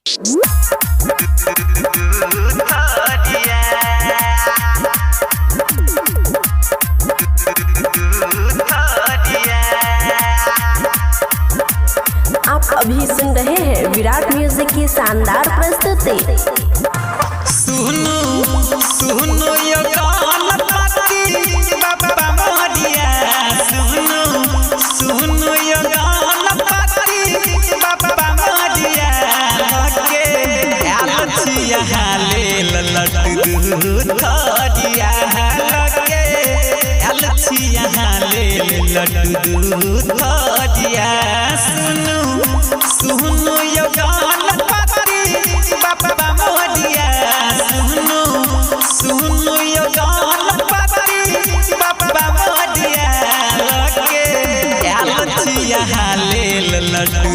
आप अभी सुन रहे हैं विराट म्यूजिक की शानदार प्रस्तुति। सुनो सुनो यो गान पाती बाबा मोरिया, सुनो सुनो यो गान पाती बाबा मोरिया, लगे आलचिया हाले लड्डू थरिया, लगे आलचिया हाले लड्डू थरिया। सुनो सुनो यो गान पाती बाबा मोरिया, सुनो सुनो यो गान पाती बाबा मोरिया, लगे आलचिया हाले लड्डू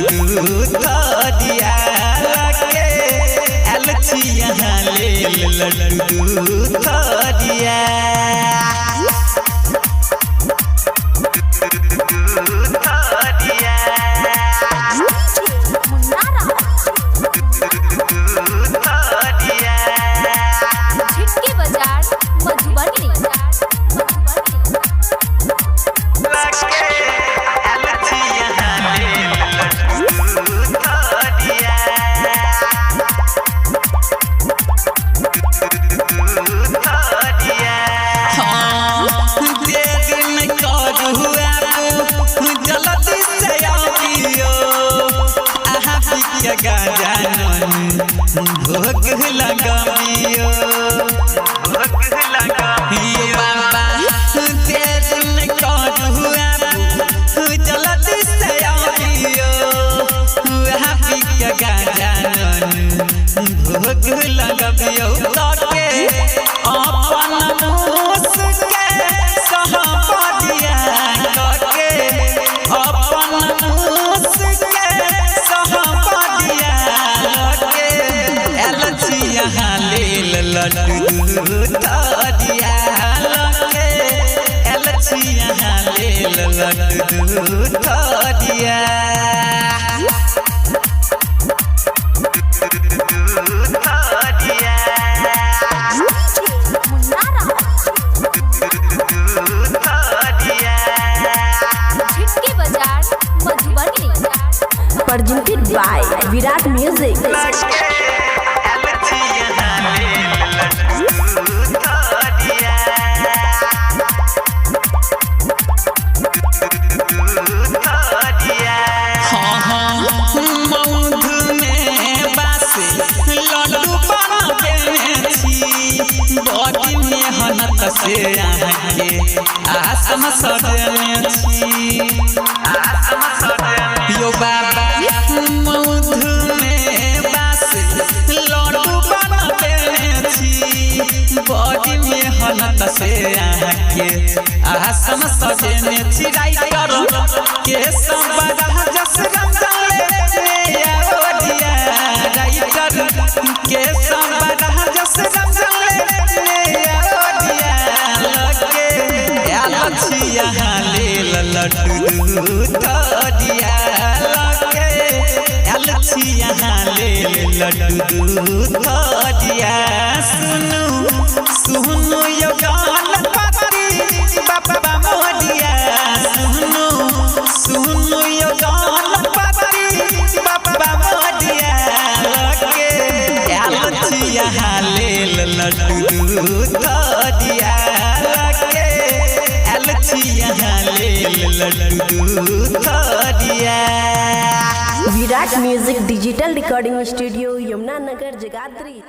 थरिया, लगे आलचिया हाले लड्डू थरिया। भोग लगाबियो भोग लगाबियो बाबा तेज न करुआ जल्दी से आबियो, हैप्पी के गाजन भोग लगाबियो, लगे अपन मुस्के सहपदिया, लगे अपन मुस्के सहपदिया, आलचिया हाले लड्डू थरिया, लगे आलचिया हाले लड्डू थरिया। Presented by Virat music. बड़ी मेहनत से आके आसम सजने छी, आसम सजने यो बाबा मधु में बास लड्डू बनबे छी, बड़ी मेहनत से आके आसम सजने छी। राइटर के सब जस रंगले ओडिया, राइटर के सब जस रंगले ओडिया, लगे आलचिया हाले लड्डू थरिया, लगे आलचिया हाले लड्डू थरिया। सुनो सुनो यो गान पाती बाबा मोरिया, सुनो सुनो यो गान पाती बाबा मोरिया, लगे आलचिया हाले लड्डू थरिया, लगे आलचिया हाले लड्डू थरिया। Virat music digital recording studio Yamuna Nagar Jagadhri.